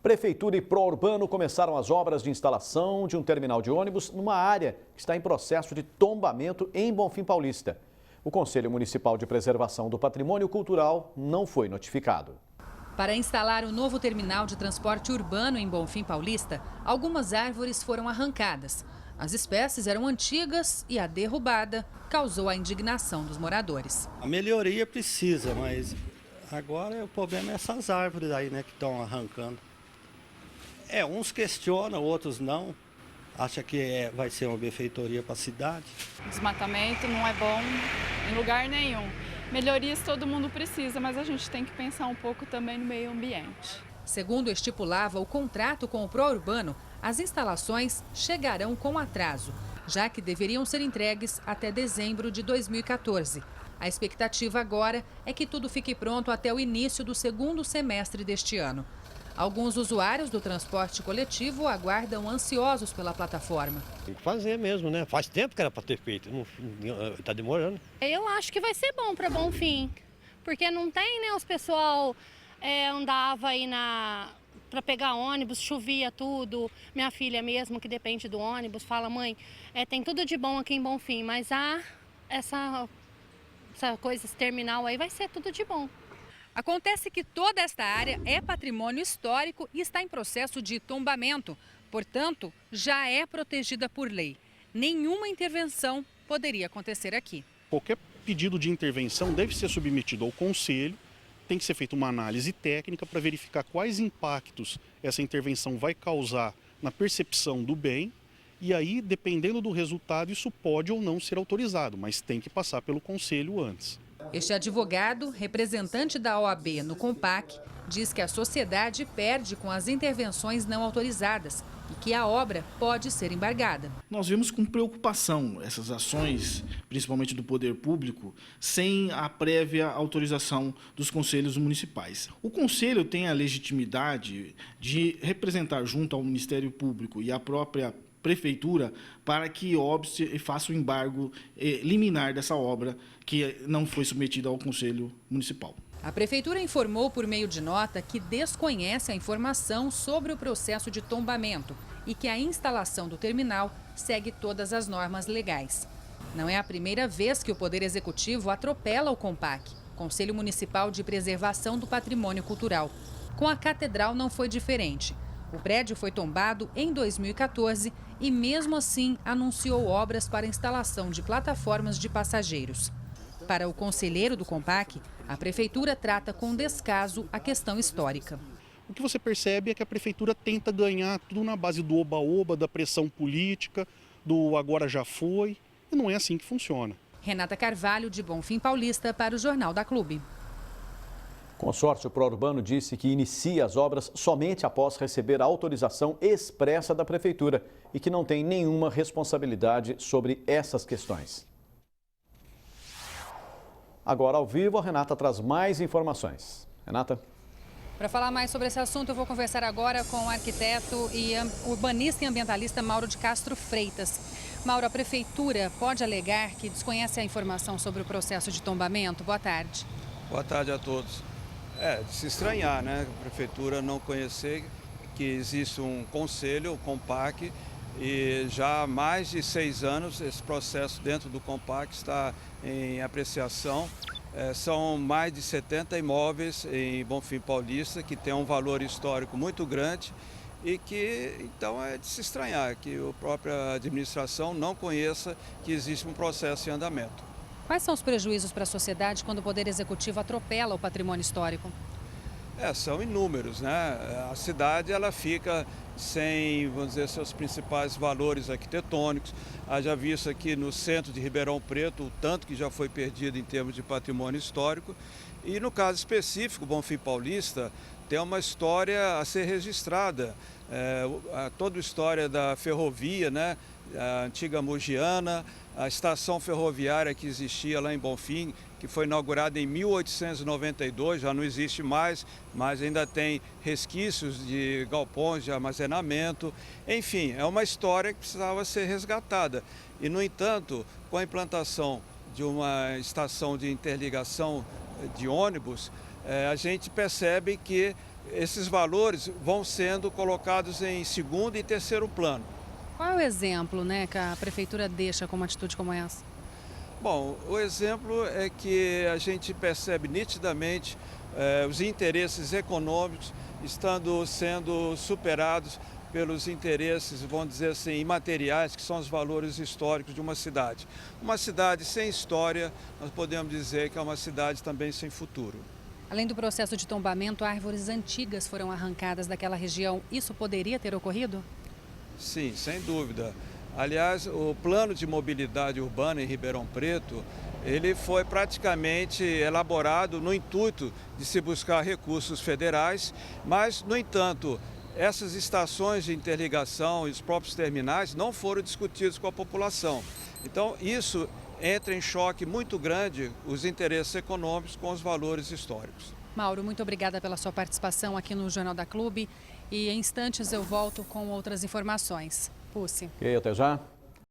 Prefeitura e Pró-Urbano começaram as obras de instalação de um terminal de ônibus numa área que está em processo de tombamento em Bonfim Paulista. O Conselho Municipal de Preservação do Patrimônio Cultural não foi notificado. Para instalar o novo terminal de transporte urbano em Bonfim Paulista, algumas árvores foram arrancadas. As espécies eram antigas e a derrubada causou a indignação dos moradores. A melhoria precisa, mas agora o problema é essas árvores aí, né, que estão arrancando. Uns questionam, outros não. Acha que vai ser uma benfeitoria para a cidade. Desmatamento não é bom em lugar nenhum. Melhorias todo mundo precisa, mas a gente tem que pensar um pouco também no meio ambiente. Segundo estipulava o contrato com o Pró-Urbano, as instalações chegarão com atraso, já que deveriam ser entregues até dezembro de 2014. A expectativa agora é que tudo fique pronto até o início do segundo semestre deste ano. Alguns usuários do transporte coletivo aguardam ansiosos pela plataforma. Tem que fazer mesmo, né? Faz tempo que era para ter feito, está demorando. Eu acho que vai ser bom para Bonfim, porque não tem, né? Os pessoal andava aí para pegar ônibus, chovia tudo. Minha filha mesmo, que depende do ônibus, fala: mãe, tem tudo de bom aqui em Bonfim, mas essa coisa, esse terminal aí vai ser tudo de bom. Acontece que toda esta área é patrimônio histórico e está em processo de tombamento. Portanto, já é protegida por lei. Nenhuma intervenção poderia acontecer aqui. Qualquer pedido de intervenção deve ser submetido ao Conselho. Tem que ser feita uma análise técnica para verificar quais impactos essa intervenção vai causar na percepção do bem. E aí, dependendo do resultado, isso pode ou não ser autorizado, mas tem que passar pelo Conselho antes. Este advogado, representante da OAB no Compac, diz que a sociedade perde com as intervenções não autorizadas e que a obra pode ser embargada. Nós vemos com preocupação essas ações, principalmente do poder público, sem a prévia autorização dos conselhos municipais. O conselho tem a legitimidade de representar junto ao Ministério Público e à própria Prefeitura para que obste e faça o embargo liminar dessa obra que não foi submetida ao Conselho Municipal. A Prefeitura informou por meio de nota que desconhece a informação sobre o processo de tombamento e que a instalação do terminal segue todas as normas legais. Não é a primeira vez que o Poder Executivo atropela o Compac, Conselho Municipal de Preservação do Patrimônio Cultural. Com a Catedral não foi diferente. O prédio foi tombado em 2014 e, mesmo assim, anunciou obras para instalação de plataformas de passageiros. Para o conselheiro do Compac, a Prefeitura trata com descaso a questão histórica. O que você percebe é que a Prefeitura tenta ganhar tudo na base do oba-oba, da pressão política, do agora já foi, e não é assim que funciona. Renata Carvalho, de Bonfim Paulista, para o Jornal da Clube. O consórcio Pró-Urbano disse que inicia as obras somente após receber a autorização expressa da Prefeitura e que não tem nenhuma responsabilidade sobre essas questões. Agora, ao vivo, a Renata traz mais informações. Renata? Para falar mais sobre esse assunto, eu vou conversar agora com o arquiteto e urbanista e ambientalista Mauro de Castro Freitas. Mauro, a Prefeitura pode alegar que desconhece a informação sobre o processo de tombamento? Boa tarde. Boa tarde a todos. De se estranhar, né? A Prefeitura não conhecer que existe um conselho, o Compac, e já há mais de 6 anos esse processo dentro do Compac está em apreciação. São mais de 70 imóveis em Bonfim Paulista que tem um valor histórico muito grande e que, então, é de se estranhar que a própria administração não conheça que existe um processo em andamento. Quais são os prejuízos para a sociedade quando o Poder Executivo atropela o patrimônio histórico? São inúmeros, né? A cidade ela fica sem, vamos dizer, seus principais valores arquitetônicos. Haja visto aqui no centro de Ribeirão Preto o tanto que já foi perdido em termos de patrimônio histórico. E no caso específico, Bonfim Paulista tem uma história a ser registrada. Toda a história da ferrovia, né? A antiga Mogiana, a estação ferroviária que existia lá em Bonfim, que foi inaugurada em 1892, já não existe mais, mas ainda tem resquícios de galpões de armazenamento. Enfim, é uma história que precisava ser resgatada. E, no entanto, com a implantação de uma estação de interligação de ônibus, a gente percebe que esses valores vão sendo colocados em segundo e terceiro plano. Qual é o exemplo, né, que a prefeitura deixa com uma atitude como essa? Bom, o exemplo é que a gente percebe nitidamente os interesses econômicos estando sendo superados pelos interesses, vamos dizer assim, imateriais, que são os valores históricos de uma cidade. Uma cidade sem história, nós podemos dizer que é uma cidade também sem futuro. Além do processo de tombamento, árvores antigas foram arrancadas daquela região. Isso poderia ter ocorrido? Sim, sem dúvida. Aliás, o plano de mobilidade urbana em Ribeirão Preto, ele foi praticamente elaborado no intuito de se buscar recursos federais, mas, no entanto, essas estações de interligação e os próprios terminais não foram discutidos com a população. Então, isso entra em choque muito grande os interesses econômicos com os valores históricos. Mauro, muito obrigada pela sua participação aqui no Jornal da Clube. E em instantes eu volto com outras informações. Pucci. Ok, até já.